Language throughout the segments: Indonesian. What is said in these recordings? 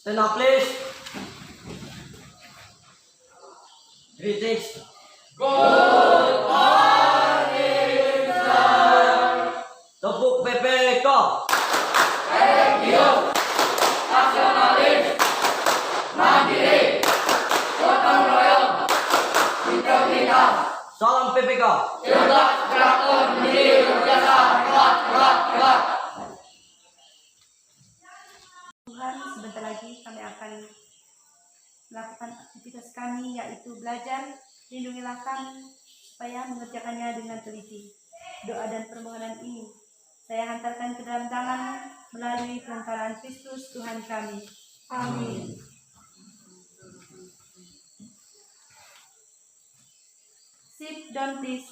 Stand up, please. Greetings. Tepuk PPK. Nasionalis, mandiri, gotong royong, integritas, Salam PPK. cerdas, kreatif, mandiri, berjasa, hebat. Tuhan, sebentar lagi kami akan melakukan aktivitas kami, yaitu belajar. Lindungilah kami supaya mengerjakannya dengan teliti. Doa dan permohonan ini saya hantarkan ke dalam tangan melalui perantaraan Kristus Tuhan kami. Amin. Sit down, please.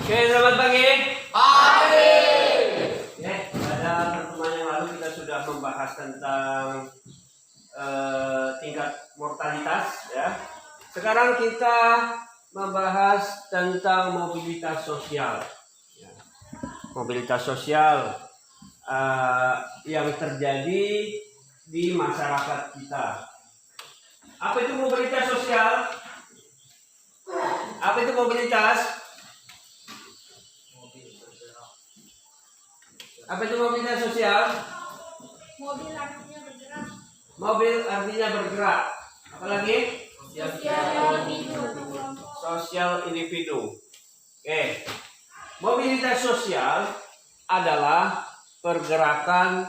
Oke, selamat pagi. Pagi. Oke, pada pertemuan yang lalu kita sudah membahas tentang tingkat mortalitas, ya. Sekarang kita membahas tentang mobilitas sosial. Ya. Mobilitas sosial yang terjadi di masyarakat kita. Apa itu mobilitas sosial? Apa itu mobilitas? Apa itu mobilitas sosial? Mobil artinya bergerak. Mobil artinya bergerak. Apalagi? Sosial individu. Oke. Mobilitas sosial adalah pergerakan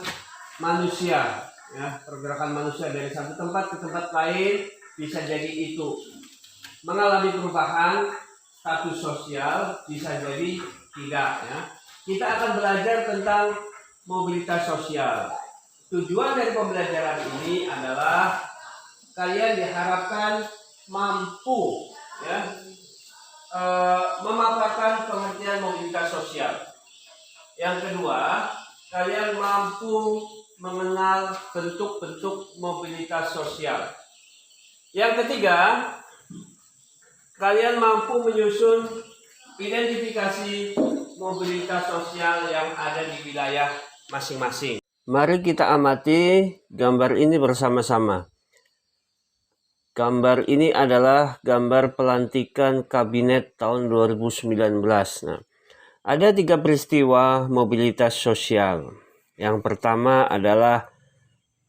manusia, ya, pergerakan manusia dari satu tempat ke tempat lain, bisa jadi itu mengalami perubahan status sosial, bisa jadi tidak, ya. Kita akan belajar tentang mobilitas sosial. Tujuan dari pembelajaran ini adalah kalian diharapkan mampu, ya, memaparkan pengertian mobilitas sosial. Yang kedua, kalian mampu mengenal bentuk-bentuk mobilitas sosial. Yang ketiga, kalian mampu menyusun identifikasi mobilitas sosial yang ada di wilayah masing-masing. Mari kita amati gambar ini bersama-sama. Gambar ini adalah gambar pelantikan kabinet tahun 2019. Nah, ada 3 peristiwa mobilitas sosial. Yang pertama adalah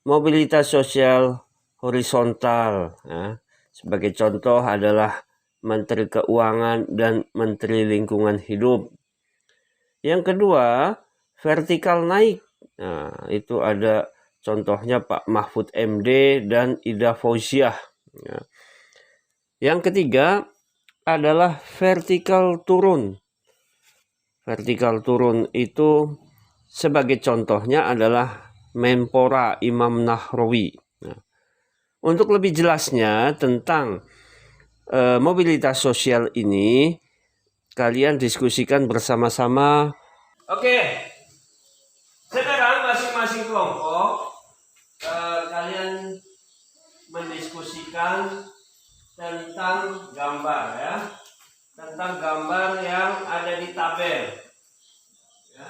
mobilitas sosial horizontal. Ya. Sebagai contoh adalah Menteri Keuangan dan Menteri Lingkungan Hidup. Yang kedua, vertikal naik. Nah, itu ada contohnya Pak Mahfud MD dan Ida Fauziah. Ya. Yang ketiga adalah vertikal turun. Vertikal turun itu sebagai contohnya adalah Menpora Imam Nahrawi. Nah, untuk lebih jelasnya tentang mobilitas sosial ini, kalian diskusikan bersama-sama. Oke, sekarang masing-masing kelompok kalian mendiskusikan tentang gambar, ya, tentang gambar yang ada di tabel, ya,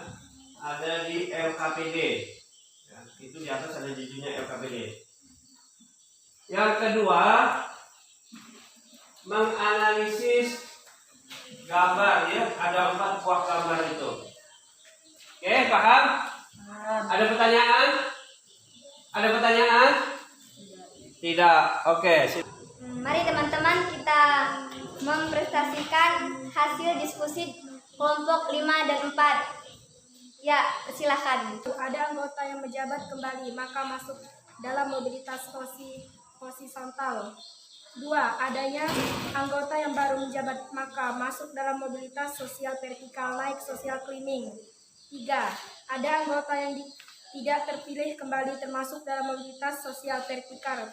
ada di LKPD, ya, itu di atas ada judulnya LKPD. Yang kedua, menganalisis gambar, ya, ada 4 buah gambar itu. Oke, paham? Ada pertanyaan? Ada pertanyaan? Tidak. Oke. Mari teman-teman kita mempresentasikan hasil diskusi kelompok 5 dan 4. Ya, silakan. Ada anggota yang menjabat kembali, maka masuk dalam mobilitas horizontal. 2. Adanya anggota yang baru menjabat, maka masuk dalam mobilitas sosial vertikal naik, social climbing. 3. Ada anggota yang tidak terpilih kembali, termasuk dalam mobilitas sosial vertikal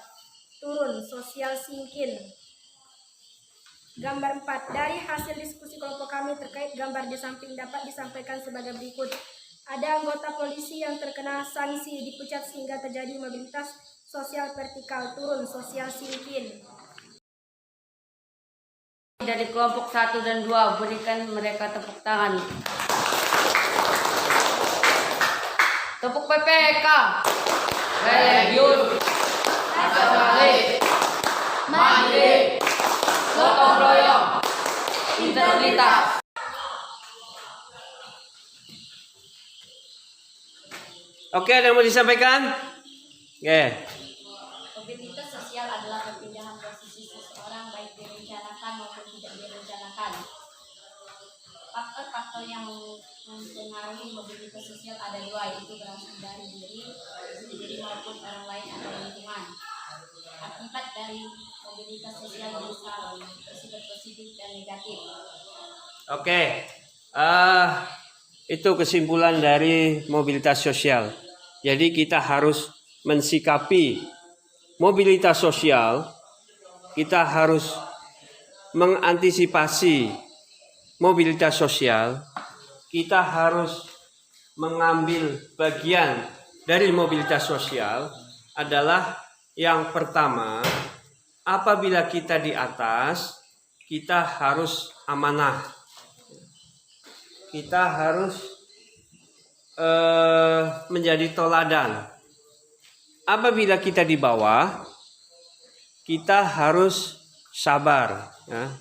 turun, social sinking. Gambar 4. Dari hasil diskusi kelompok kami terkait gambar di samping dapat disampaikan sebagai berikut. Ada anggota polisi yang terkena sanksi dipecat sehingga terjadi mobilitas sosial vertikal turun, social sinking. Dari kelompok 1 dan 2, berikan mereka tepuk tangan. Tepuk PPK. religius, nasionalis, mandiri, gotong royong, integritas. Oke, ada yang mau disampaikan? Oke. Mobilitas sosial adalah perpindahan posisi seseorang baik direncanakan maupun tidak direncanakan. Faktor-faktor yang mempengaruhi mobilitas sosial ada dua, yaitu berasal dari diri sendiri maupun orang lain atau lingkungan. Akibat dari mobilitas sosial bisa bersifat positif dan negatif. Oke. Itu kesimpulan dari mobilitas sosial. Jadi kita harus mensikapi mobilitas sosial, kita harus mengantisipasi mobilitas sosial, kita harus mengambil bagian dari mobilitas sosial adalah yang pertama, apabila kita di atas, kita harus amanah. Kita harus menjadi toladan. Apabila kita di bawah, kita harus sabar, ya.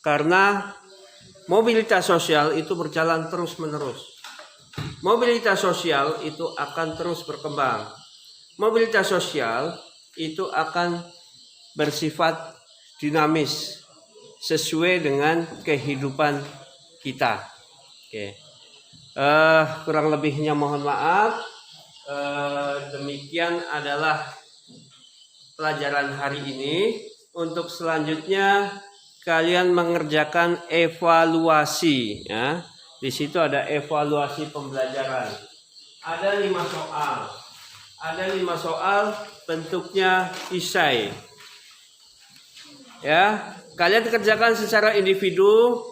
Karena mobilitas sosial itu berjalan terus-menerus. Mobilitas sosial itu akan terus berkembang. Mobilitas sosial itu akan bersifat dinamis sesuai dengan kehidupan kita. Oke, kurang lebihnya mohon maaf. Demikian adalah pelajaran hari ini. Untuk selanjutnya kalian mengerjakan evaluasi, ya. Di situ ada evaluasi pembelajaran. Ada 5 soal. Ada 5 soal bentuknya esai. Ya, kalian kerjakan secara individu.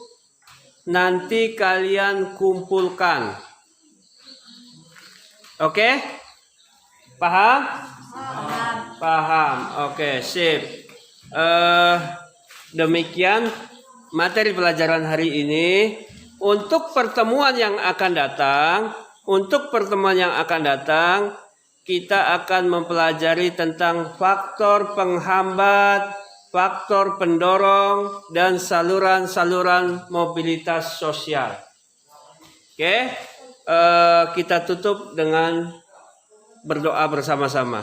Nanti kalian kumpulkan. Oke? Paham? Paham. Oke, sip. Demikian materi pelajaran hari ini. Untuk pertemuan yang akan datang, kita akan mempelajari tentang faktor penghambat, faktor pendorong, dan saluran-saluran mobilitas sosial. Oke, kita tutup dengan berdoa bersama-sama.